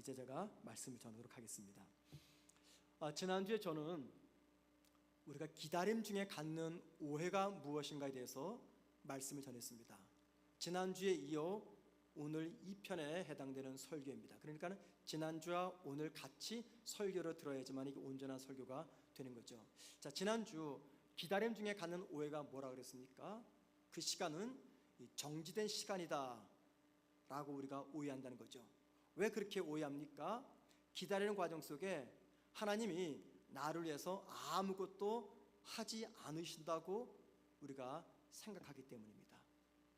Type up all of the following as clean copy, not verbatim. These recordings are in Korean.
이제 제가 말씀을 전하도록 하겠습니다. 지난주에 저는 우리가 기다림 중에 갖는 오해가 무엇인가에 대해서 말씀을 전했습니다. 지난주에 이어 오늘 2편에 해당되는 설교입니다. 그러니까 지난주와 오늘 같이 설교를 들어야지만 이게 온전한 설교가 되는 거죠. 자, 지난주 기다림 중에 갖는 오해가 뭐라 그랬습니까? 그 시간은 정지된 시간이다 라고 우리가 오해한다는 거죠. 왜 그렇게 오해합니까? 기다리는 과정 속에 하나님이 나를 위해서 아무것도 하지 않으신다고 우리가 생각하기 때문입니다.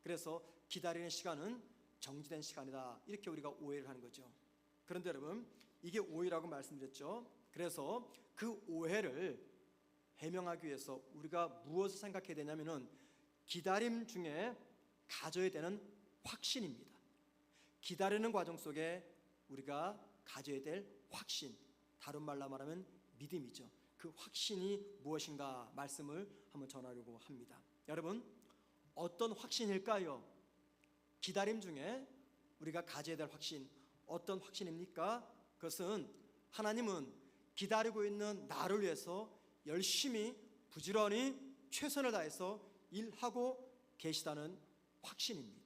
그래서 기다리는 시간은 정지된 시간이다, 이렇게 우리가 오해를 하는 거죠. 그런데 여러분, 이게 오해라고 말씀드렸죠. 그래서 그 오해를 해명하기 위해서 우리가 무엇을 생각해야 되냐면은 기다림 중에 가져야 되는 확신입니다. 기다리는 과정 속에 우리가 가져야 될 확신, 다른 말로 말하면 믿음이죠. 그 확신이 무엇인가 말씀을 한번 전하려고 합니다. 여러분, 어떤 확신일까요? 기다림 중에 우리가 가져야 될 확신, 어떤 확신입니까? 그것은 하나님은 기다리고 있는 나를 위해서 열심히 부지런히 최선을 다해서 일하고 계시다는 확신입니다.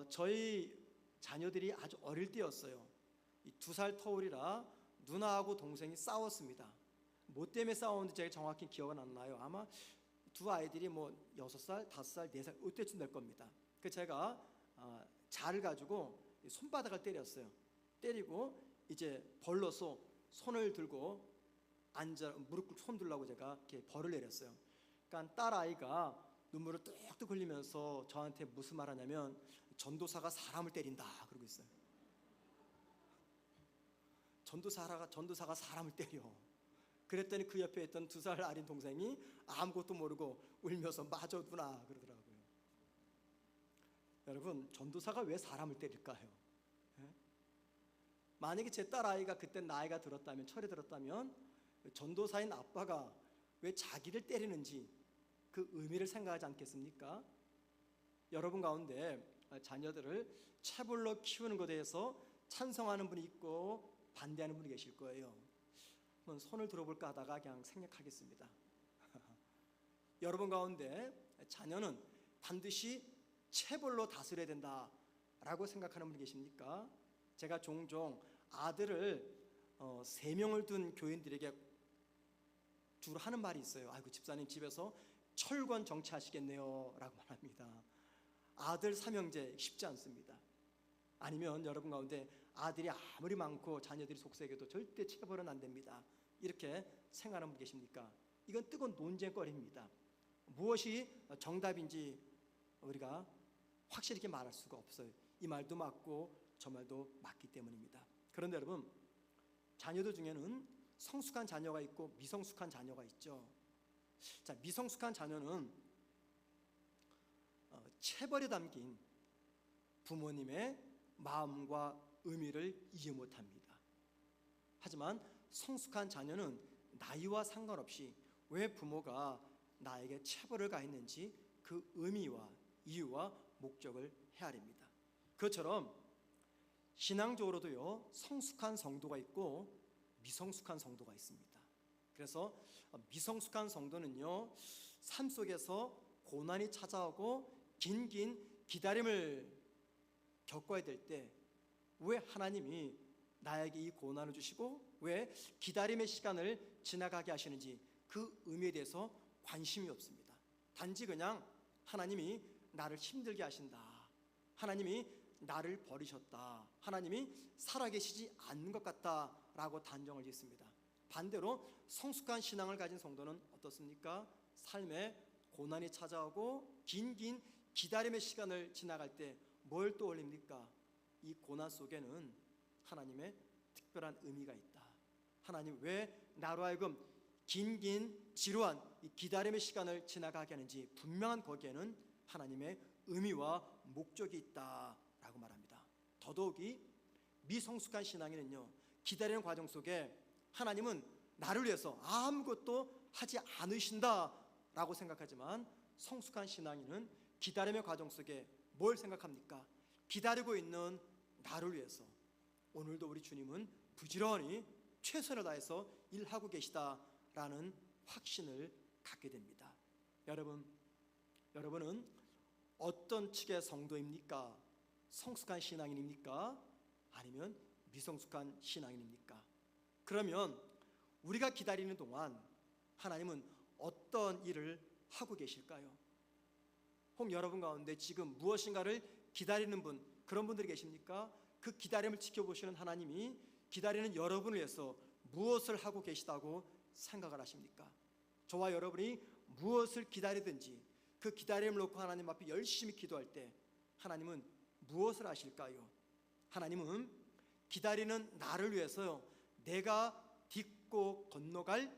저희 자녀들이 아주 어릴 때였어요. 2살 터울이라 누나하고 동생이 싸웠습니다. 뭐 때문에 싸웠는지 제가 정확히 기억은 안 나요. 아마 두 아이들이 뭐 6살, 5살, 4살 이때쯤 될 겁니다. 그 제가 자를 가지고 손바닥을 때렸어요. 때리고 이제 벌러서 손을 들고 앉아 무릎 꿇고 손 들라고 제가 이렇게 벌을 내렸어요. 그러니까 딸 아이가 눈물을 뚝뚝 흘리면서 저한테 무슨 말 하냐면 전도사가 사람을 때린다 그러고 있어요. 전도사가 사람을 때려. 그랬더니 그 옆에 있던 2살 어린 동생이 아무것도 모르고 울면서 맞아 누나 그러더라고요. 여러분, 전도사가 왜 사람을 때릴까요? 만약에 제 딸 아이가 그때 나이가 들었다면, 철이 들었다면 전도사인 아빠가 왜 자기를 때리는지 그 의미를 생각하지 않겠습니까? 여러분 가운데 자녀들을 체벌로 키우는 것에 대해서 찬성하는 분이 있고 반대하는 분이 계실 거예요. 한번 손을 들어볼까 하다가 그냥 생략하겠습니다. 여러분 가운데 자녀는 반드시 체벌로 다스려야 된다라고 생각하는 분이 계십니까? 제가 종종 아들을 3명을 둔 교인들에게 주로 하는 말이 있어요. 아이고, 집사님 집에서 철권 정치하시겠네요 라고 말합니다. 아들 3형제 쉽지 않습니다. 아니면 여러분 가운데 아들이 아무리 많고 자녀들이 속세에도 절대 체벌은 안 됩니다, 이렇게 생각하는 분 계십니까? 이건 뜨거운 논쟁거리입니다. 무엇이 정답인지 우리가 확실히 이렇게 말할 수가 없어요. 이 말도 맞고 저 말도 맞기 때문입니다. 그런데 여러분, 자녀들 중에는 성숙한 자녀가 있고 미성숙한 자녀가 있죠. 자, 미성숙한 자녀는 체벌에 담긴 부모님의 마음과 의미를 이해 못합니다. 하지만 성숙한 자녀는 나이와 상관없이 왜 부모가 나에게 체벌을 가했는지 그 의미와 이유와 목적을 헤아립니다. 그것처럼 신앙적으로도요, 성숙한 성도가 있고 미성숙한 성도가 있습니다. 그래서 미성숙한 성도는요, 삶 속에서 고난이 찾아오고 긴 기다림을 겪어야 될 때 왜 하나님이 나에게 이 고난을 주시고 왜 기다림의 시간을 지나가게 하시는지 그 의미에 대해서 관심이 없습니다. 단지 그냥 하나님이 나를 힘들게 하신다, 하나님이 나를 버리셨다, 하나님이 살아계시지 않는 것 같다 라고 단정을 짓습니다. 반대로 성숙한 신앙을 가진 성도는 어떻습니까? 삶에 고난이 찾아오고 긴 기다림의 시간을 지나갈 때 뭘 떠올립니까? 이 고난 속에는 하나님의 특별한 의미가 있다. 하나님 왜 나로 하여금 긴 지루한 이 기다림의 시간을 지나가게 하는지 분명한 거기에는 하나님의 의미와 목적이 있다라고 말합니다. 더더욱이 미성숙한 신앙인은요, 기다리는 과정 속에 하나님은 나를 위해서 아무것도 하지 않으신다라고 생각하지만, 성숙한 신앙인은 기다림의 과정 속에 뭘 생각합니까? 기다리고 있는 나를 위해서, 오늘도 우리 주님은 부지런히 최선을 다해서 일하고 계시다라는 확신을 갖게 됩니다. 여러분은 어떤 측의 성도입니까? 성숙한 신앙인입니까? 아니면 미성숙한 신앙인입니까? 그러면 우리가 기다리는 동안 하나님은 어떤 일을 하고 계실까요? 혹 여러분 가운데 지금 무엇인가를 기다리는 분, 그런 분들이 계십니까? 그 기다림을 지켜보시는 하나님이 기다리는 여러분을 위해서 무엇을 하고 계시다고 생각을 하십니까? 저와 여러분이 무엇을 기다리든지 그 기다림을 놓고 하나님 앞에 열심히 기도할 때 하나님은 무엇을 하실까요? 하나님은 기다리는 나를 위해서요, 내가 딛고 건너갈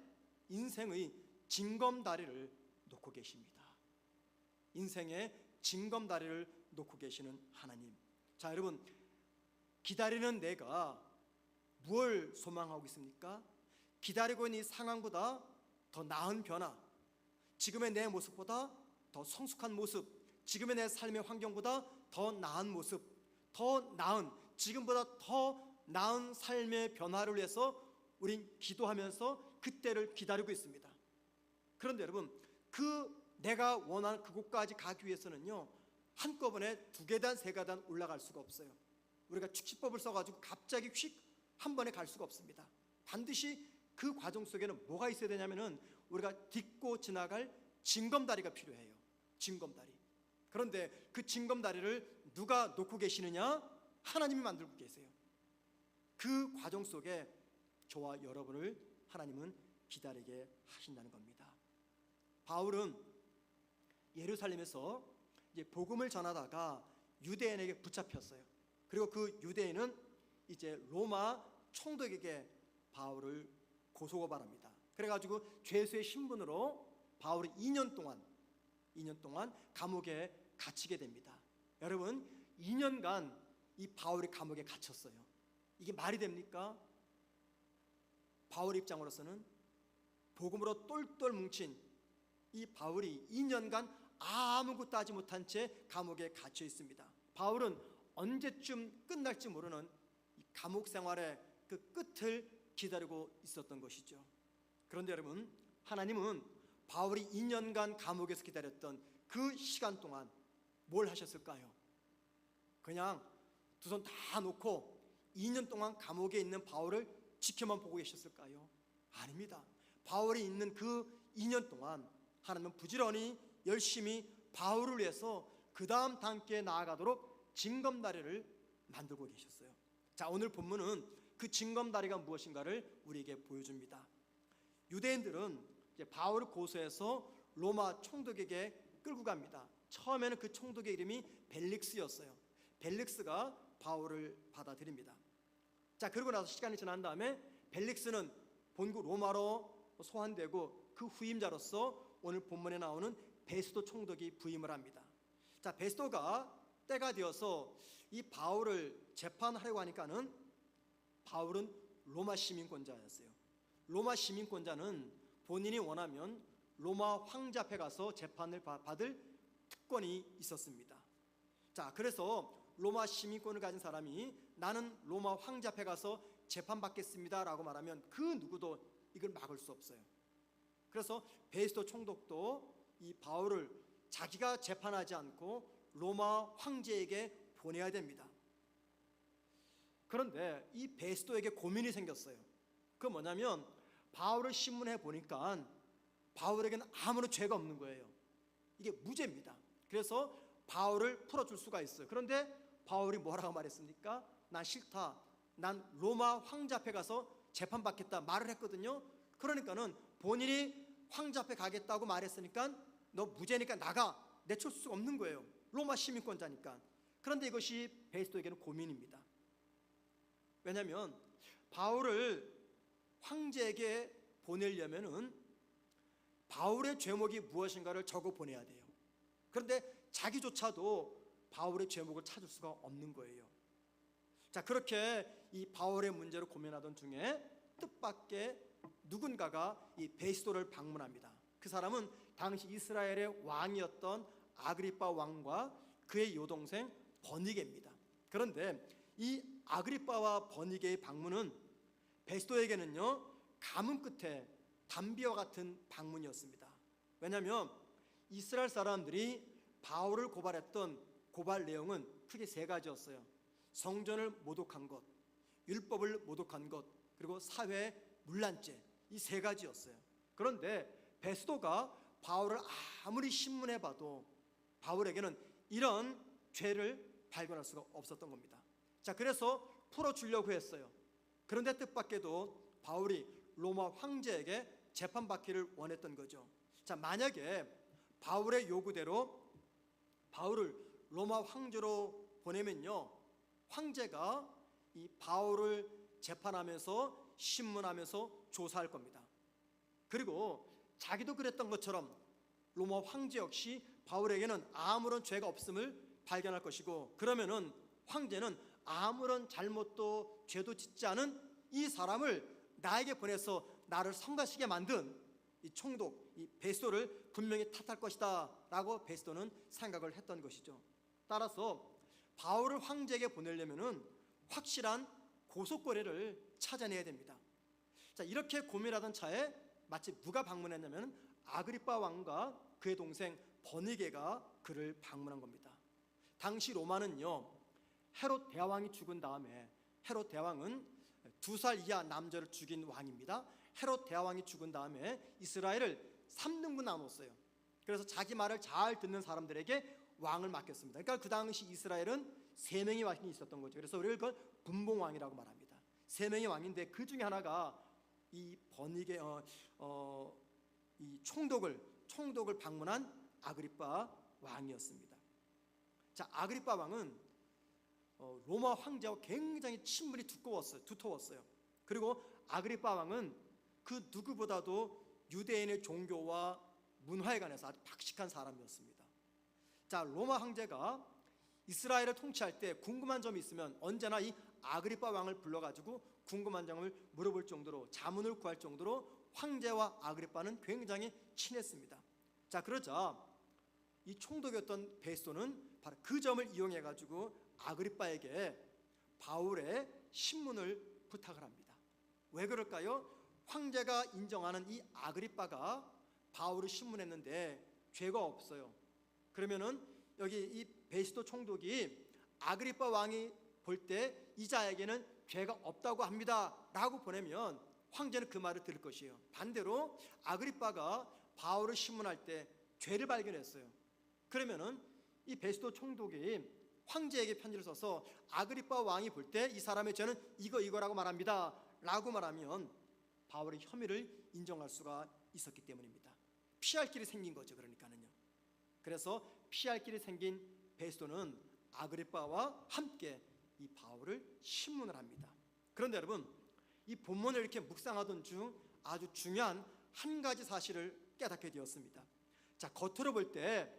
인생의 징검다리를 놓고 계십니다. 인생의 징검다리를 놓고 계시는 하나님. 자, 여러분, 기다리는 내가 무엇을 소망하고 있습니까? 기다리고 있는 이 상황보다 더 나은 변화, 지금의 내 모습보다 더 성숙한 모습, 지금의 내 삶의 환경보다 더 나은 모습, 더 나은, 지금보다 더 나은 삶의 변화를 위해서 우린 기도하면서 그때를 기다리고 있습니다. 그런데 여러분, 내가 원하는 그곳까지 가기 위해서는요, 한꺼번에 2계단 3계단 올라갈 수가 없어요. 우리가 축지법을 써가지고 갑자기 휙 한 번에 갈 수가 없습니다. 반드시 그 과정 속에는 뭐가 있어야 되냐면은 우리가 딛고 지나갈 징검다리가 필요해요. 징검다리. 그런데 그 징검다리를 누가 놓고 계시느냐? 하나님이 만들고 계세요. 그 과정 속에 저와 여러분을 하나님은 기다리게 하신다는 겁니다. 바울은 예루살렘에서 이제 복음을 전하다가 유대인에게 붙잡혔어요. 그리고 그 유대인은 이제 로마 총독에게 바울을 고소고발합니다. 그래가지고 죄수의 신분으로 바울이 2년 동안 감옥에 갇히게 됩니다. 여러분, 2년간 이 바울이 감옥에 갇혔어요. 이게 말이 됩니까? 바울 입장으로서는 복음으로 똘똘 뭉친 이 바울이 2년간 아무것도 하지 못한 채 감옥에 갇혀 있습니다. 바울은 언제쯤 끝날지 모르는 이 감옥 생활의 그 끝을 기다리고 있었던 것이죠. 그런데 여러분, 하나님은 바울이 2년간 감옥에서 기다렸던 그 시간 동안 뭘 하셨을까요? 그냥 두 손 다 놓고 2년 동안 감옥에 있는 바울을 지켜만 보고 계셨을까요? 아닙니다. 바울이 있는 그 2년 동안 하나님은 부지런히 열심히 바울을 위해서 그 다음 단계에 나아가도록 징검다리를 만들고 계셨어요. 자, 오늘 본문은 그 징검다리가 무엇인가를 우리에게 보여줍니다. 유대인들은 이제 바울을 고소해서 로마 총독에게 끌고 갑니다. 처음에는 그 총독의 이름이 벨릭스였어요. 벨릭스가 바울을 받아들입니다. 자, 그러고 나서 시간이 지난 다음에 벨릭스는 본국 로마로 소환되고 그 후임자로서 오늘 본문에 나오는 베스도 총독이 부임을 합니다. 자, 베스도가 때가 되어서 이 바울을 재판하려고 하니까는 바울은 로마 시민권자였어요. 로마 시민권자는 본인이 원하면 로마 황제 앞에 가서 재판을 받을 특권이 있었습니다. 자, 그래서 로마 시민권을 가진 사람이 나는 로마 황제 앞에 가서 재판받겠습니다 라고 말하면 그 누구도 이걸 막을 수 없어요. 그래서 베스도 총독도 이 바울을 자기가 재판하지 않고 로마 황제에게 보내야 됩니다. 그런데 이 베스도에게 고민이 생겼어요. 그 뭐냐면 바울을 신문해 보니까 바울에게는 아무런 죄가 없는 거예요. 이게 무죄입니다. 그래서 바울을 풀어줄 수가 있어요. 그런데 바울이 뭐라고 말했습니까? 난 싫다. 난 로마 황제 앞에 가서 재판받겠다 말을 했거든요. 그러니까는 본인이 황제 앞에 가겠다고 말했으니까 너 무죄니까 나가, 내줄 수가 없는 거예요. 로마 시민권자니까. 그런데 이것이 베스도에게는 고민입니다. 왜냐하면 바울을 황제에게 보내려면은 바울의 죄목이 무엇인가를 적어 보내야 돼요. 그런데 자기조차도 바울의 죄목을 찾을 수가 없는 거예요. 자, 그렇게 이 바울의 문제로 고민하던 중에 뜻밖의 누군가가 이 베스도를 방문합니다. 그 사람은 당시 이스라엘의 왕이었던 아그리빠 왕과 그의 여동생 버니게입니다. 그런데 이 아그리빠와 버니게의 방문은 베스도에게는요 가뭄 끝에 담비와 같은 방문이었습니다. 왜냐하면 이스라엘 사람들이 바울을 고발했던 고발 내용은 크게 세 가지였어요. 성전을 모독한 것, 율법을 모독한 것, 그리고 사회 문란죄, 이 세 가지였어요. 그런데 베스도가 바울을 아무리 신문해봐도 바울에게는 이런 죄를 발견할 수가 없었던 겁니다. 자, 그래서 풀어주려고 했어요. 그런데 뜻밖에도 바울이 로마 황제에게 재판받기를 원했던 거죠. 자, 만약에 바울의 요구대로 바울을 로마 황제로 보내면요, 황제가 이 바울을 재판하면서 신문하면서 조사할 겁니다. 그리고 자기도 그랬던 것처럼 로마 황제 역시 바울에게는 아무런 죄가 없음을 발견할 것이고, 그러면은 황제는 아무런 잘못도 죄도 짓지 않은 이 사람을 나에게 보내서 나를 성가시게 만든 이 총독, 이 베스도를 분명히 탓할 것이다 라고 베스도는 생각을 했던 것이죠. 따라서 바울을 황제에게 보내려면은 확실한 고속거래를 찾아내야 됩니다. 자, 이렇게 고민하던 차에 마치 누가 방문했냐면 아그리빠 왕과 그의 동생 버니게가 그를 방문한 겁니다. 당시 로마는요, 헤롯 대왕이 죽은 다음에, 헤롯 대왕은 2살 이하 남자를 죽인 왕입니다. 헤롯 대왕이 죽은 다음에 이스라엘을 3등분 나눴어요. 그래서 자기 말을 잘 듣는 사람들에게 왕을 맡겼습니다. 그러니까 그 당시 이스라엘은 3명의 왕이 있었던 거죠. 그래서 우리가 그걸 분봉왕이라고 말합니다. 3명의 왕인데 그 중에 하나가 이 버니게 이 총독을 방문한 아그리빠 왕이었습니다. 자, 아그리빠 왕은 로마 황제와 굉장히 친분이 두터웠어요. 그리고 아그리빠 왕은 그 누구보다도 유대인의 종교와 문화에 관해서 아주 박식한 사람이었습니다. 자, 로마 황제가 이스라엘을 통치할 때 궁금한 점이 있으면 언제나 이 아그리빠 왕을 불러가지고 궁금한 점을 물어볼 정도로, 자문을 구할 정도로 황제와 아그리빠는 굉장히 친했습니다. 자, 그러자 이 총독이었던 베스도는 바로 그 점을 이용해가지고 아그리빠에게 바울의 신문을 부탁을 합니다. 왜 그럴까요? 황제가 인정하는 이 아그리빠가 바울을 신문했는데 죄가 없어요. 그러면은 여기 이 베스도 총독이 아그리빠 왕이 볼 때 이 자에게는 죄가 없다고 합니다 라고 보내면 황제는 그 말을 들을 것이에요. 반대로 아그리빠가 바울을 신문할 때 죄를 발견했어요. 그러면은 이 베스도 총독이 황제에게 편지를 써서 아그리빠 왕이 볼 때 이 사람의 죄는 이거라고 말합니다 라고 말하면 바울의 혐의를 인정할 수가 있었기 때문입니다. 피할 길이 생긴 거죠. 그러니까는요. 그래서 피할 길이 생긴 베스도는 아그리빠와 함께 이 바울을 신문을 합니다. 그런데 여러분, 이 본문을 이렇게 묵상하던 중 아주 중요한 한 가지 사실을 깨닫게 되었습니다. 자, 겉으로 볼 때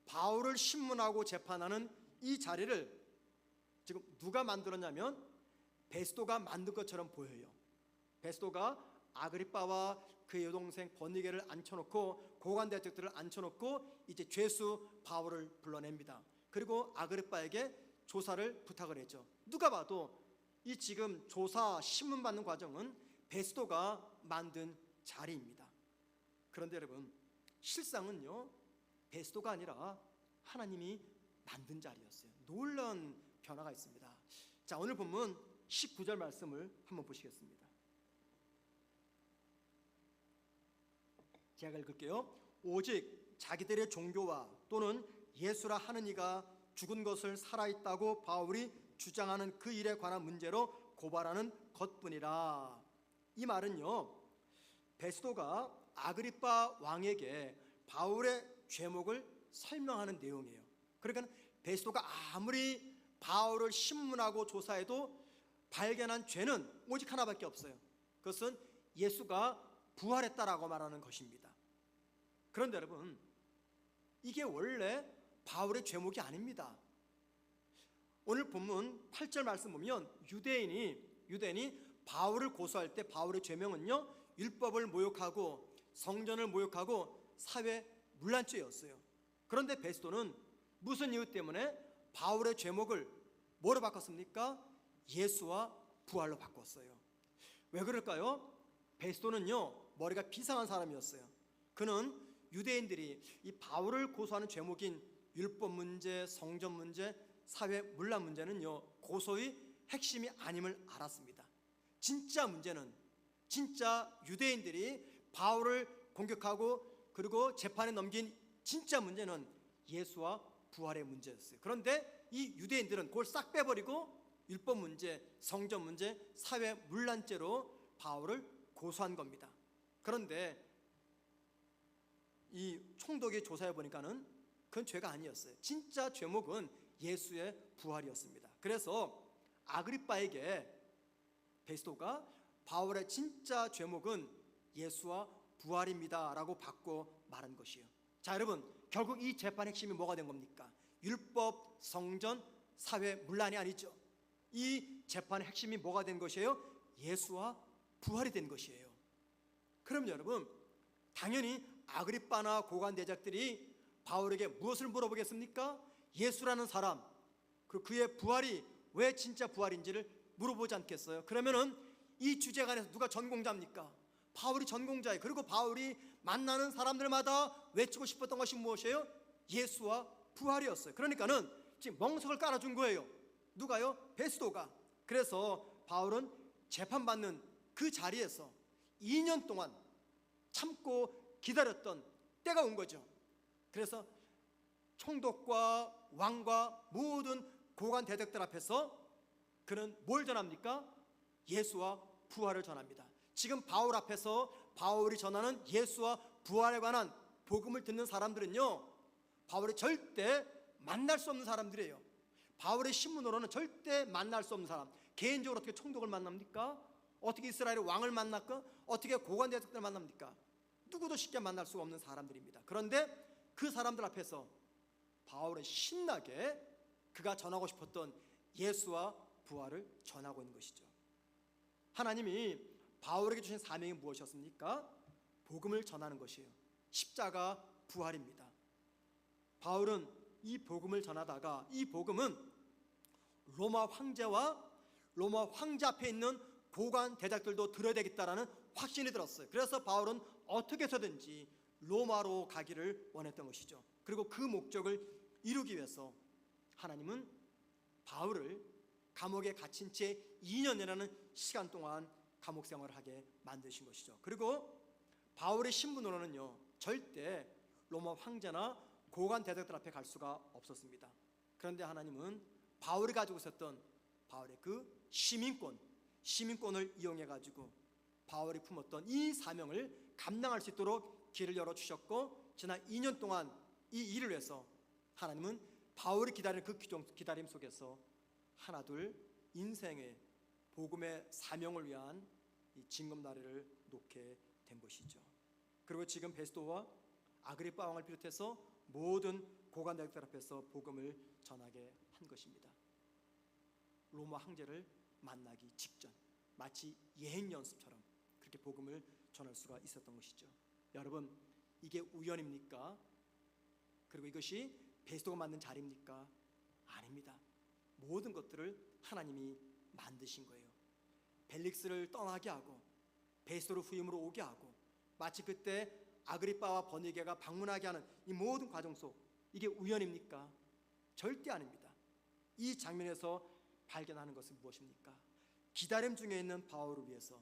바울을 신문하고 재판하는 이 자리를 지금 누가 만들었냐면 베스도가 만든 것처럼 보여요. 베스도가 아그리빠와 그의 여동생 버니게를 앉혀놓고 고관대적들을 앉혀놓고 이제 죄수 바울을 불러냅니다. 그리고 아그리빠에게 조사를 부탁을 했죠. 누가 봐도 이 지금 조사 신문 받는 과정은 베스도가 만든 자리입니다. 그런데 여러분, 실상은요 베스도가 아니라 하나님이 만든 자리였어요. 놀라운 변화가 있습니다. 자, 오늘 본문 19절 말씀을 한번 보시겠습니다. 제가 읽을게요. 오직 자기들의 종교와 또는 예수라 하는 이가 죽은 것을 살아있다고 바울이 주장하는 그 일에 관한 문제로 고발하는 것뿐이라. 이 말은요, 베스도가 아그리빠 왕에게 바울의 죄목을 설명하는 내용이에요. 그러니까 베스도가 아무리 바울을 신문하고 조사해도 발견한 죄는 오직 하나밖에 없어요. 그것은 예수가 부활했다라고 말하는 것입니다. 그런데 여러분, 이게 원래 바울의 죄목이 아닙니다. 오늘 본문 8절 말씀 보면 유대인이 바울을 고소할 때 바울의 죄명은요, 율법을 모욕하고 성전을 모욕하고 사회 문란죄였어요. 그런데 베스도는 무슨 이유 때문에 바울의 죄목을 뭐로 바꿨습니까? 예수와 부활로 바꿨어요. 왜 그럴까요? 베스도는요, 머리가 비상한 사람이었어요. 그는 유대인들이 이 바울을 고소하는 죄목인 율법 문제, 성전 문제, 사회 문란 문제는요, 고소의 핵심이 아님을 알았습니다. 진짜 문제는, 진짜 유대인들이 바울을 공격하고 그리고 재판에 넘긴 진짜 문제는 예수와 부활의 문제였어요. 그런데 이 유대인들은 그걸 싹 빼버리고 율법 문제, 성전 문제, 사회 문란죄로 바울을 고소한 겁니다. 그런데 이 총독이 조사해 보니까는 그건 죄가 아니었어요. 진짜 죄목은 예수의 부활이었습니다. 그래서 아그리빠에게 베스도가 바울의 진짜 죄목은 예수와 부활입니다 라고 받고 말한 것이에요. 자, 여러분, 결국 이 재판 핵심이 뭐가 된 겁니까? 율법, 성전, 사회 문란이 아니죠. 이 재판의 핵심이 뭐가 된 것이에요? 예수와 부활이 된 것이에요. 그럼 여러분, 당연히 아그리빠나 고관 대작들이 바울에게 무엇을 물어보겠습니까? 예수라는 사람, 그리고 그의 부활이 왜 진짜 부활인지를 물어보지 않겠어요? 그러면은 이 주제가 안에서 누가 전공자입니까? 바울이 전공자예요. 그리고 바울이 만나는 사람들마다 외치고 싶었던 것이 무엇이에요? 예수와 부활이었어요. 그러니까는 지금 멍석을 깔아준 거예요. 누가요? 베스도가. 그래서 바울은 재판받는 그 자리에서 2년 동안 참고 기다렸던 때가 온 거죠. 그래서 총독과 왕과 모든 고관 대적들 앞에서 그는 뭘 전합니까? 예수와 부활을 전합니다. 지금 바울 앞에서 바울이 전하는 예수와 부활에 관한 복음을 듣는 사람들은요, 바울이 절대 만날 수 없는 사람들이에요. 바울의 신문으로는 절대 만날 수 없는 사람. 개인적으로 어떻게 총독을 만납니까? 어떻게 이스라엘의 왕을 만날까? 어떻게 고관 대적들을 만납니까? 누구도 쉽게 만날 수가 없는 사람들입니다. 그런데 그 사람들 앞에서 바울은 신나게 그가 전하고 싶었던 예수와 부활을 전하고 있는 것이죠. 하나님이 바울에게 주신 사명이 무엇이었습니까? 복음을 전하는 것이에요. 십자가 부활입니다. 바울은 이 복음을 전하다가 이 복음은 로마 황제와 로마 황제 앞에 있는 고관 대작들도 들어야 되겠다라는 확신이 들었어요. 그래서 바울은 어떻게 해서든지 로마로 가기를 원했던 것이죠. 그리고 그 목적을 이루기 위해서 하나님은 바울을 감옥에 갇힌 채 2년이라는 시간 동안 감옥 생활을 하게 만드신 것이죠. 그리고 바울의 신분으로는요, 절대 로마 황제나 고관 대적들 앞에 갈 수가 없었습니다. 그런데 하나님은 바울이 가지고 있었던 바울의 그 시민권을 이용해 가지고 바울이 품었던 이 사명을 감당할 수 있도록 길을 열어주셨고, 지난 2년 동안 이 일을 위해서 하나님은 바울이 기다리는 그 기다림 속에서 하나둘 인생의 복음의 사명을 위한 이 징검다리를 놓게 된 것이죠. 그리고 지금 베스도와 아그리빠 왕을 비롯해서 모든 고관 대적들 앞에서 복음을 전하게 한 것입니다. 로마 황제를 만나기 직전, 마치 예행 연습처럼 그렇게 복음을 전할 수가 있었던 것이죠. 여러분, 이게 우연입니까? 그리고 이것이 베스도가 만든 자리입니까? 아닙니다. 모든 것들을 하나님이 만드신 거예요. 벨릭스를 떠나게 하고 베스도를 후임으로 오게 하고, 마치 그때 아그리빠와 버니게가 방문하게 하는 이 모든 과정 속, 이게 우연입니까? 절대 아닙니다. 이 장면에서 발견하는 것은 무엇입니까? 기다림 중에 있는 바울을 위해서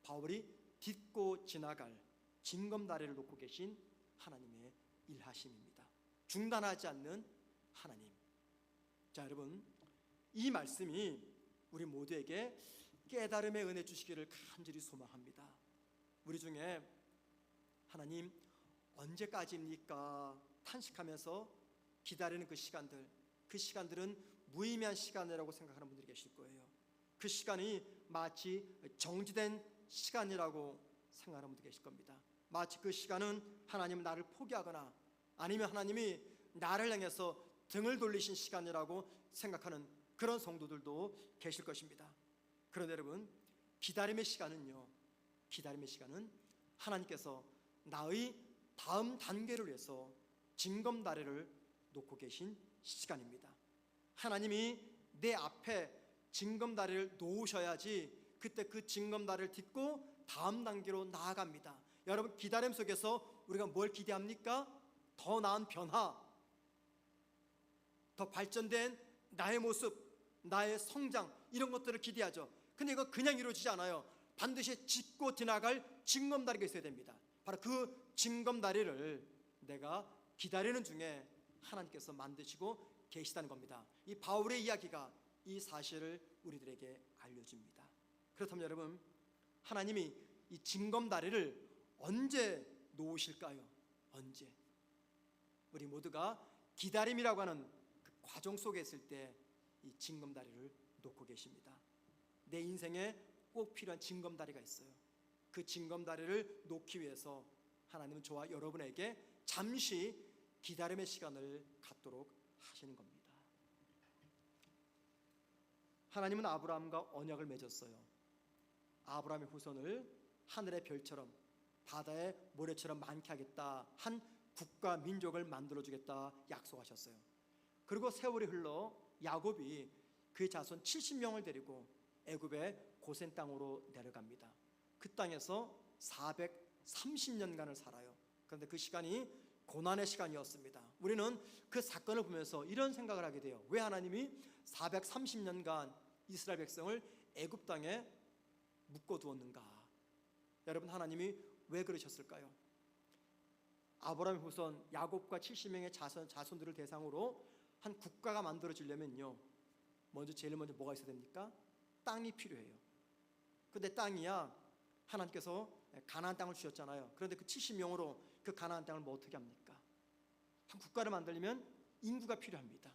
바울이 딛고 지나갈 징검다리를 놓고 계신 하나님의 일하심입니다. 중단하지 않는 하나님. 자, 여러분, 이 말씀이 우리 모두에게 깨달음의 은혜 주시기를 간절히 소망합니다. 우리 중에 하나님 언제까지입니까? 탄식하면서 기다리는 그 시간들은 무의미한 시간이라고 생각하는 분들이 계실 거예요. 그 시간이 마치 정지된 시간이라고 생각하는 분들이 계실 겁니다. 마치 그 시간은 하나님은 나를 포기하거나 아니면 하나님이 나를 향해서 등을 돌리신 시간이라고 생각하는 그런 성도들도 계실 것입니다. 그런데 여러분, 기다림의 시간은 하나님께서 나의 다음 단계를 위해서 징검다리를 놓고 계신 시간입니다. 하나님이 내 앞에 징검다리를 놓으셔야지 그때 그 징검다리를 딛고 다음 단계로 나아갑니다. 여러분, 기다림 속에서 우리가 뭘 기대합니까? 더 나은 변화, 더 발전된 나의 모습, 나의 성장, 이런 것들을 기대하죠. 근데 이거 그냥 이루어지지 않아요. 반드시 짚고 지나갈 징검다리가 있어야 됩니다. 바로 그 징검다리를 내가 기다리는 중에 하나님께서 만드시고 계시다는 겁니다. 이 바울의 이야기가 이 사실을 우리들에게 알려줍니다. 그렇다면 여러분, 하나님이 이 징검다리를 언제 놓으실까요? 언제? 우리 모두가 기다림이라고 하는 그 과정 속에 있을 때 이 징검다리를 놓고 계십니다. 내 인생에 꼭 필요한 징검다리가 있어요. 그 징검다리를 놓기 위해서 하나님은 저와 여러분에게 잠시 기다림의 시간을 갖도록 하시는 겁니다. 하나님은 아브라함과 언약을 맺었어요. 아브라함의 후손을 하늘의 별처럼 바다의 모래처럼 많게 하겠다, 한 국가 민족을 만들어주겠다 약속하셨어요. 그리고 세월이 흘러 야곱이 그의 자손 70명을 데리고 애굽의 고센 땅으로 내려갑니다. 그 땅에서 430년간을 살아요. 그런데 그 시간이 고난의 시간이었습니다. 우리는 그 사건을 보면서 이런 생각을 하게 돼요. 왜 하나님이 430년간 이스라엘 백성을 애굽 땅에 묶어두었는가? 여러분, 하나님이 왜 그러셨을까요? 아브라함의 후손 야곱과 70명의 자손들을 대상으로 한 국가가 만들어지려면요, 제일 먼저 뭐가 있어야 됩니까? 땅이 필요해요. 그런데 땅이야 하나님께서 가나안 땅을 주셨잖아요. 그런데 그 70명으로 그 가나안 땅을 뭐 어떻게 합니까? 한 국가를 만들려면 인구가 필요합니다.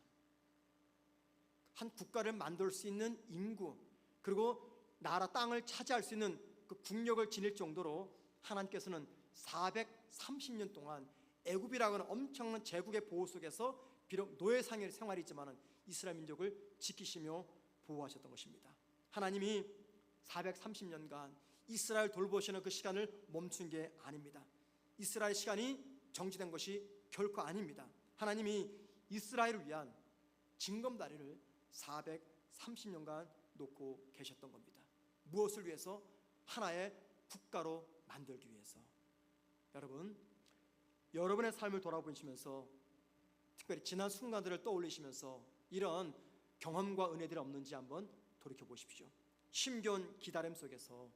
한 국가를 만들 수 있는 인구, 그리고 나라 땅을 차지할 수 있는 그 국력을 지닐 정도로 하나님께서는 430년 동안 애굽이라고 하는 엄청난 제국의 보호 속에서 비록 노예상의 생활이지만 이스라엘 민족을 지키시며 보호하셨던 것입니다. 하나님이 430년간 이스라엘 돌보시는 그 시간을 멈춘 게 아닙니다. 이스라엘 시간이 정지된 것이 결코 아닙니다. 하나님이 이스라엘을 위한 징검다리를 430년간 놓고 계셨던 겁니다. 무엇을 위해서? 하나의 국가로 만들기 위해서. 여러분, 여러분의 삶을 돌아보시면서 특별히 지난 순간들을 떠올리시면서 이런 경험과 은혜들이 없는지 한번 돌이켜 보십시오. 힘겨운 기다림 속에서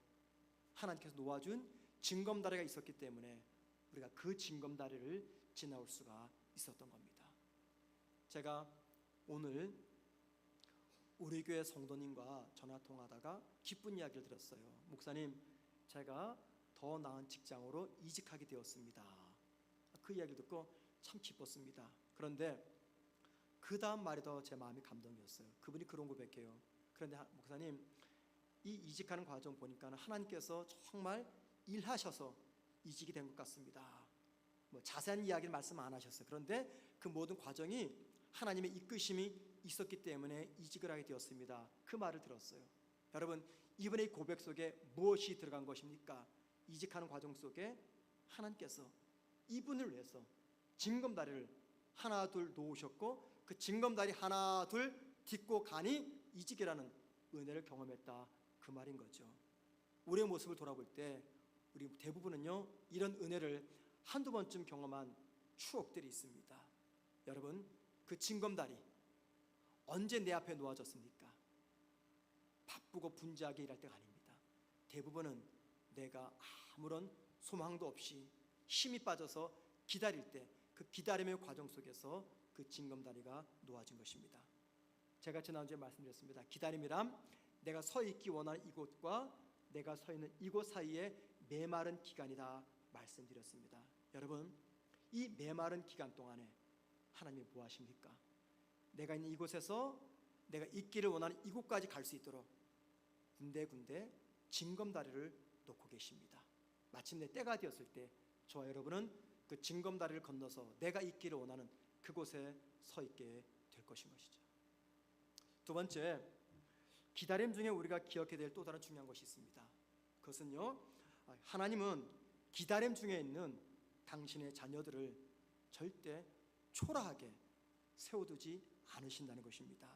하나님께서 놓아준 징검다리가 있었기 때문에 우리가 그 징검다리를 지나올 수가 있었던 겁니다. 제가 오늘 우리 교회 성도님과 전화통화하다가 기쁜 이야기를 들었어요. 목사님, 제가 더 나은 직장으로 이직하게 되었습니다. 그 이야기를 듣고 참 기뻤습니다. 그런데 그 다음 말이 더 제 마음이 감동이었어요. 그분이 그런 고백해요. 그런데 목사님, 이 이직하는 과정 보니까 하나님께서 정말 일하셔서 이직이 된 것 같습니다. 자세한 이야기를 말씀 안 하셨어요. 그런데 그 모든 과정이 하나님의 이끄심이 있었기 때문에 이직을 하게 되었습니다. 그 말을 들었어요. 여러분, 이분의 고백 속에 무엇이 들어간 것입니까? 이직하는 과정 속에 하나님께서 이분을 위해서 징검다리를 하나 둘 놓으셨고 그 징검다리 하나 둘 딛고 가니 이직이라는 은혜를 경험했다, 그 말인 거죠. 우리의 모습을 돌아볼 때 우리 대부분은요, 이런 은혜를 한두 번쯤 경험한 추억들이 있습니다. 여러분, 그 징검다리 언제 내 앞에 놓아졌습니까? 바쁘고 분주하게 일할 때가 아닙니다. 대부분은 내가 아무런 소망도 없이 힘이 빠져서 기다릴 때 그 기다림의 과정 속에서 그 징검다리가 놓아진 것입니다. 제가 지난주에 말씀드렸습니다. 기다림이란 내가 서 있기 원하는 이곳과 내가 서 있는 이곳 사이에 메마른 기간이다 말씀드렸습니다. 여러분, 이 메마른 기간 동안에 하나님이 뭐 하십니까? 내가 있는 이곳에서 내가 있기를 원하는 이곳까지 갈 수 있도록 군데군데 징검다리를 놓고 계십니다. 마침내 때가 되었을 때 저와 여러분은 그 징검다리를 건너서 내가 있기를 원하는 그곳에 서 있게 될 것인 것이죠. 두 번째, 기다림 중에 우리가 기억해야 될 또 다른 중요한 것이 있습니다. 그것은요, 하나님은 기다림 중에 있는 당신의 자녀들을 절대 초라하게 세워두지 않으신다는 것입니다.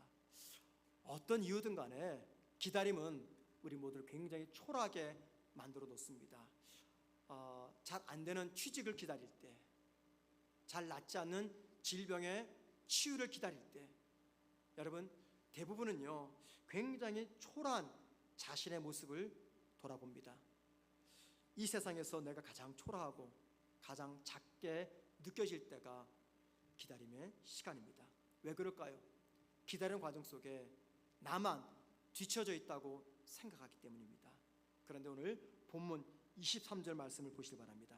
어떤 이유든 간에 기다림은 우리 모두를 굉장히 초라하게 만들어 놓습니다. 잘 안 되는 취직을 기다릴 때, 잘 낫지 않는 질병의 치유를 기다릴 때, 여러분 대부분은요 굉장히 초라한 자신의 모습을 돌아봅니다. 이 세상에서 내가 가장 초라하고 가장 작게 느껴질 때가 기다림의 시간입니다. 왜 그럴까요? 기다리는 과정 속에 나만 뒤처져 있다고 생각하기 때문입니다. 그런데 오늘 본문 23절 말씀을 보시기 바랍니다.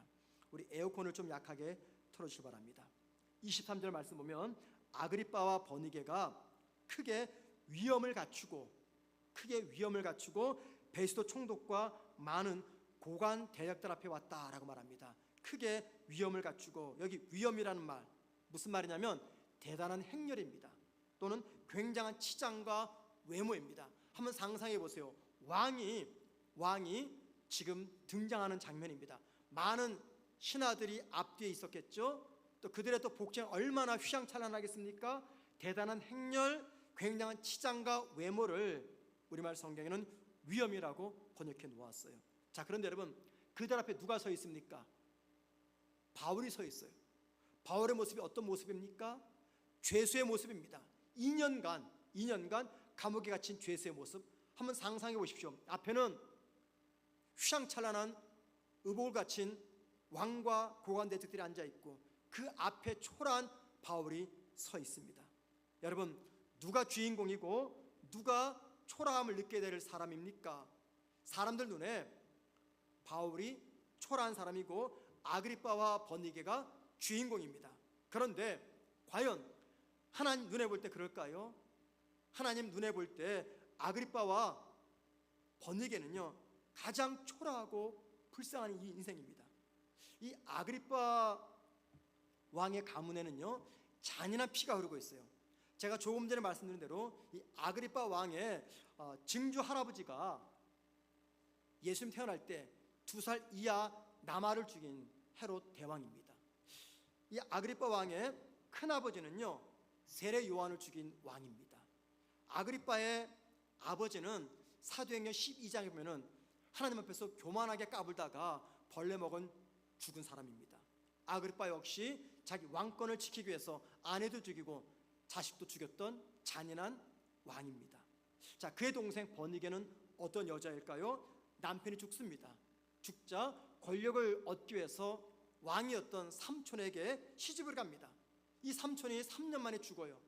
우리 에어컨을 좀 약하게 틀어주시기 바랍니다. 23절 말씀 보면 아그리빠와 버니게가 크게 위험을 갖추고 베스도 총독과 많은 고관 대역들 앞에 왔다라고 말합니다. 크게 위험을 갖추고, 여기 위험이라는 말 무슨 말이냐면 대단한 행렬입니다. 또는 굉장한 치장과 외모입니다. 한번 상상해 보세요. 왕이 지금 등장하는 장면입니다. 많은 신하들이 앞뒤에 있었겠죠. 또 그들의 또 복장이 얼마나 휘황찬란하겠습니까? 대단한 행렬, 굉장한 치장과 외모를 우리말 성경에는 위엄이라고 번역해 놓았어요. 자, 그런데 여러분 그들 앞에 누가 서 있습니까? 바울이 서 있어요. 바울의 모습이 어떤 모습입니까? 죄수의 모습입니다. 2년간 감옥에 갇힌 죄수의 모습 한번 상상해 보십시오. 앞에는 휘황찬란한 의복을 갖춘 왕과 고관 대적들이 앉아 있고 그 앞에 초라한 바울이 서 있습니다. 여러분 누가 주인공이고 누가 초라함을 느끼게 될 사람입니까? 사람들 눈에 바울이 초라한 사람이고 아그리빠와 버니게가 주인공입니다. 그런데 과연 하나님 눈에 볼 때 그럴까요? 하나님 눈에 볼 때 아그리빠와 버니게는요 가장 초라하고 불쌍한 이 인생입니다. 이 아그리빠 왕의 가문에는요 잔인한 피가 흐르고 있어요. 제가 조금 전에 말씀드린 대로 이 아그리빠 왕의 증조 할아버지가 예수님 태어날 때 2살 이하 남아를 죽인 헤롯 대왕입니다. 이 아그리빠 왕의 큰아버지는요 세례 요한을 죽인 왕입니다. 아그리빠의 아버지는 사도행전 12장에 보면은 하나님 앞에서 교만하게 까불다가 벌레 먹은 죽은 사람입니다. 아그리빠 역시 자기 왕권을 지키기 위해서 아내도 죽이고 자식도 죽였던 잔인한 왕입니다. 자, 그의 동생 버니게는 어떤 여자일까요? 남편이 죽습니다. 죽자 권력을 얻기 위해서 왕이었던 삼촌에게 시집을 갑니다. 이 삼촌이 3년 만에 죽어요.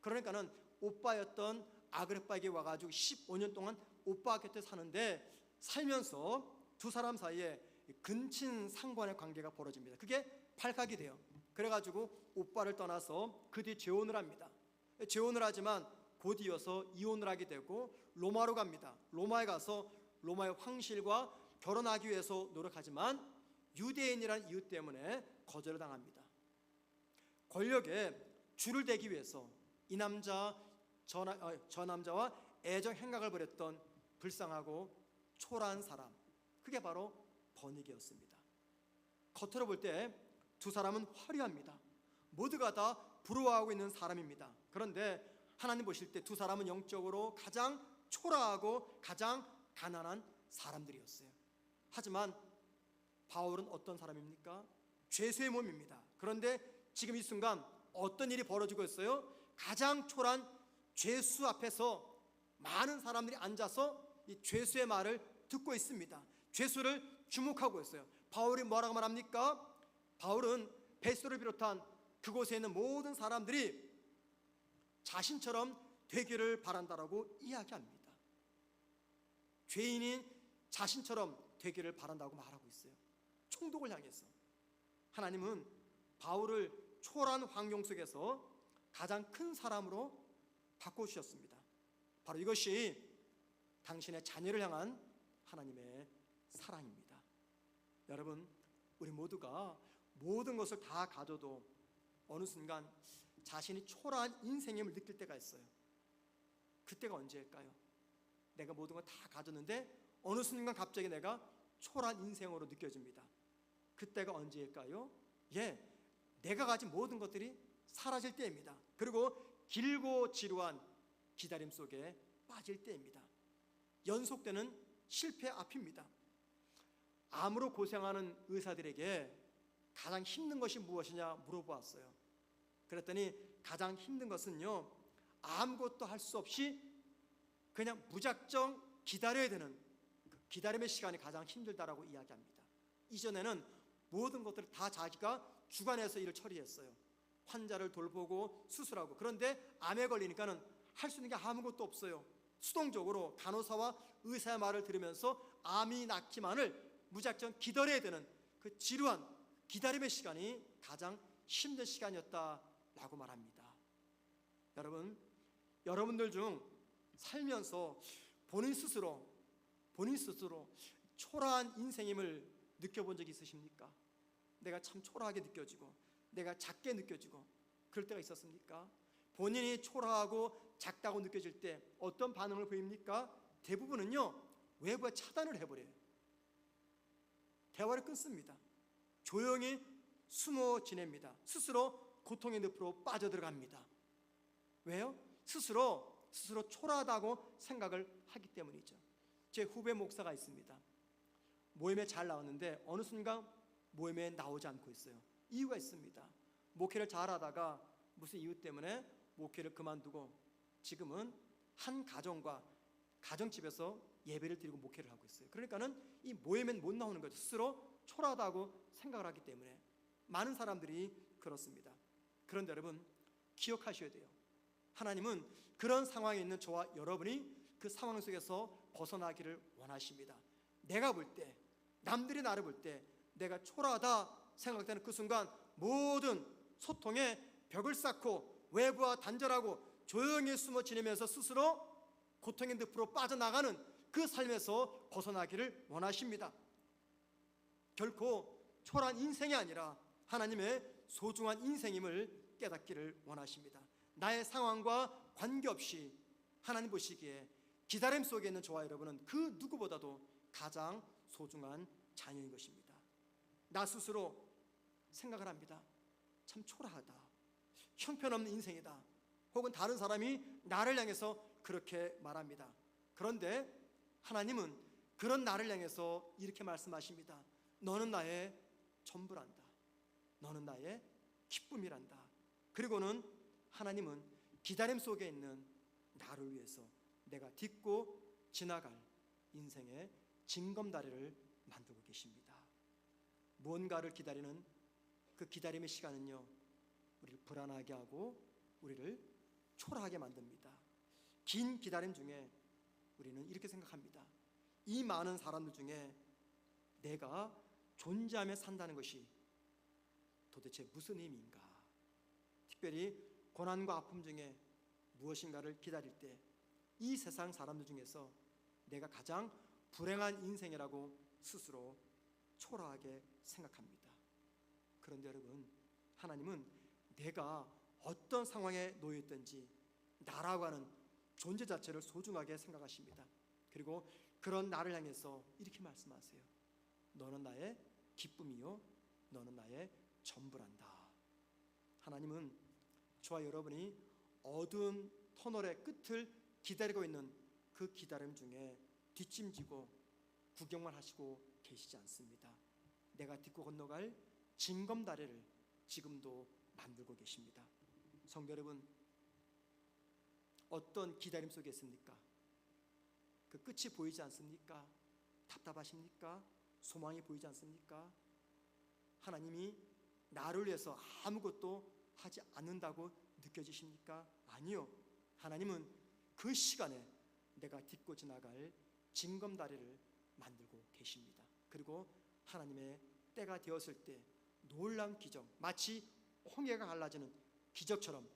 그러니까는 오빠였던 아그리빠에게 와가지고 15년 동안 오빠 곁에 사는데 살면서 두 사람 사이에 근친 상관의 관계가 벌어집니다. 그게 발각이 돼요. 그래가지고 오빠를 떠나서 그 뒤에 재혼을 합니다. 재혼을 하지만 곧 이어서 이혼을 하게 되고 로마로 갑니다. 로마에 가서 로마의 황실과 결혼하기 위해서 노력하지만 유대인이라는 이유 때문에 거절을 당합니다. 권력에 줄을 대기 위해서 이 남자 저 남자와 애정 행각을 벌였던 불쌍하고 초라한 사람, 그게 바로 버니게였습니다. 겉으로 볼 때 두 사람은 화려합니다. 모두가 다 부러워하고 있는 사람입니다. 그런데 하나님 보실 때 두 사람은 영적으로 가장 초라하고 가장 가난한 사람들이었어요. 하지만 바울은 어떤 사람입니까? 죄수의 몸입니다. 그런데 지금 이 순간 어떤 일이 벌어지고 있어요? 가장 초라한 죄수 앞에서 많은 사람들이 앉아서 이 죄수의 말을 듣고 있습니다. 죄수를 주목하고 있어요. 바울이 뭐라고 말합니까? 바울은 베스도를 비롯한 그곳에 있는 모든 사람들이 자신처럼 되기를 바란다라고 이야기합니다. 죄인이 자신처럼 되기를 바란다고 말하고 있어요. 총독을 향해서. 하나님은 바울을 초라한 환경 속에서 가장 큰 사람으로 바꿔주셨습니다. 바로 이것이 당신의 자녀를 향한 하나님의 사랑입니다. 여러분, 우리 모두가 모든 것을 다 가져도 어느 순간 자신이 초라한 인생임을 느낄 때가 있어요. 그때가 언제일까요? 내가 모든 걸 다 가졌는데 어느 순간 갑자기 내가 초라한 인생으로 느껴집니다. 그때가 언제일까요? 내가 가진 모든 것들이 사라질 때입니다. 그리고 길고 지루한 기다림 속에 빠질 때입니다. 연속되는 실패 앞입니다. 암으로 고생하는 의사들에게 가장 힘든 것이 무엇이냐 물어보았어요. 그랬더니 가장 힘든 것은요, 아무것도 할 수 없이 그냥 무작정 기다려야 되는 그 기다림의 시간이 가장 힘들다라고 이야기합니다. 이전에는 모든 것들을 다 자기가 주관해서 일을 처리했어요. 환자를 돌보고 수술하고. 그런데 암에 걸리니까는 할 수 있는 게 아무것도 없어요. 수동적으로 간호사와 의사의 말을 들으면서 암이 낫기만을 무작정 기다려야 되는 그 지루한 기다림의 시간이 가장 힘든 시간이었다라고 말합니다. 여러분들 중 살면서 본인 스스로 초라한 인생임을 느껴본 적이 있으십니까? 내가 참 초라하게 느껴지고 내가 작게 느껴지고 그럴 때가 있었습니까? 본인이 초라하고 작다고 느껴질 때 어떤 반응을 보입니까? 대부분은요, 외부에 차단을 해버려요. 대화를 끊습니다. 조용히 숨어 지냅니다. 스스로 고통의 늪으로 빠져들어갑니다. 왜요? 스스로 초라하다고 생각을 하기 때문이죠. 제 후배 목사가 있습니다. 모임에 잘 나왔는데 어느 순간 모임에 나오지 않고 있어요. 이유가 있습니다. 목회를 잘하다가 무슨 이유 때문에 목회를 그만두고 지금은 한 가정과 가정집에서 예배를 드리고 목회를 하고 있어요. 그러니까는 이 모임엔 못 나오는 거죠. 스스로 초라하다고 생각을 하기 때문에. 많은 사람들이 그렇습니다. 그런데 여러분, 기억하셔야 돼요. 하나님은 그런 상황에 있는 저와 여러분이 그 상황 속에서 벗어나기를 원하십니다. 내가 볼 때, 남들이 나를 볼 때 내가 초라하다 생각되는 그 순간 모든 소통에 벽을 쌓고 외부와 단절하고 조용히 숨어 지내면서 스스로 고통의 늪으로 빠져나가는 그 삶에서 벗어나기를 원하십니다. 결코 초라한 인생이 아니라 하나님의 소중한 인생임을 깨닫기를 원하십니다. 나의 상황과 관계없이 하나님 보시기에 기다림 속에 있는 저와 여러분은 그 누구보다도 가장 소중한 자녀인 것입니다. 나 스스로 생각을 합니다. 참 초라하다, 형편없는 인생이다, 혹은 다른 사람이 나를 향해서 그렇게 말합니다. 그런데 하나님은 그런 나를 향해서 이렇게 말씀하십니다. 너는 나의 전부란다. 너는 나의 기쁨이란다. 그리고는 하나님은 기다림 속에 있는 나를 위해서 내가 딛고 지나갈 인생의 징검다리를 만들고 계십니다. 무언가를 기다리는 그 기다림의 시간은요, 우리를 불안하게 하고 우리를 초라하게 만듭니다. 긴 기다림 중에 우리는 이렇게 생각합니다. 이 많은 사람들 중에 내가 존재하며 산다는 것이 도대체 무슨 의미인가? 특별히 고난과 아픔 중에 무엇인가를 기다릴 때 이 세상 사람들 중에서 내가 가장 불행한 인생이라고 스스로 초라하게 생각합니다. 그런데 여러분, 하나님은 내가 어떤 상황에 놓여 있든지 나라고 하는 존재 자체를 소중하게 생각하십니다. 그리고 그런 나를 향해서 이렇게 말씀하세요. 너는 나의 기쁨이요, 너는 나의 전부란다. 하나님은 저와 여러분이 어두운 터널의 끝을 기다리고 있는 그 기다림 중에 뒷짐지고 구경만 하시고 계시지 않습니다. 내가 딛고 건너갈 징검다리를 지금도 만들고 계십니다. 성도 여러분, 어떤 기다림 속에 있습니까? 그 끝이 보이지 않습니까? 답답하십니까? 소망이 보이지 않습니까? 하나님이 나를 위해서 아무것도 하지 않는다고 느껴지십니까? 아니요. 하나님은 그 시간에 내가 딛고 지나갈 징검다리를 만들고 계십니다. 그리고 하나님의 때가 되었을 때 놀라운 기적, 마치 홍해가 갈라지는 기적처럼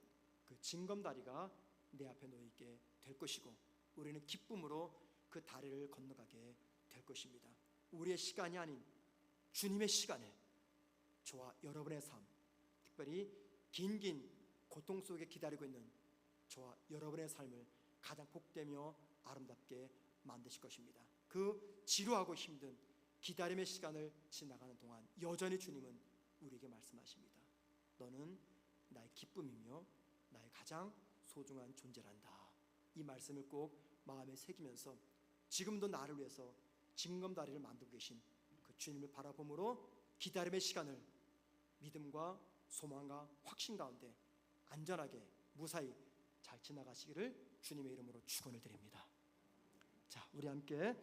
그 징검다리가 내 앞에 놓이게 될 것이고 우리는 기쁨으로 그 다리를 건너가게 될 것입니다. 우리의 시간이 아닌 주님의 시간에 저와 여러분의 삶, 특별히 긴 고통 속에 기다리고 있는 저와 여러분의 삶을 가장 복되며 아름답게 만드실 것입니다. 그 지루하고 힘든 기다림의 시간을 지나가는 동안 여전히 주님은 우리에게 말씀하십니다. 너는 나의 기쁨이며 나의 가장 소중한 존재란다. 이 말씀을 꼭 마음에 새기면서 지금도 나를 위해서 징검다리를 만들고 계신 그 주님을 바라봄으로 기다림의 시간을 믿음과 소망과 확신 가운데 안전하게 무사히 잘 지나가시기를 주님의 이름으로 축원을 드립니다. 자, 우리 함께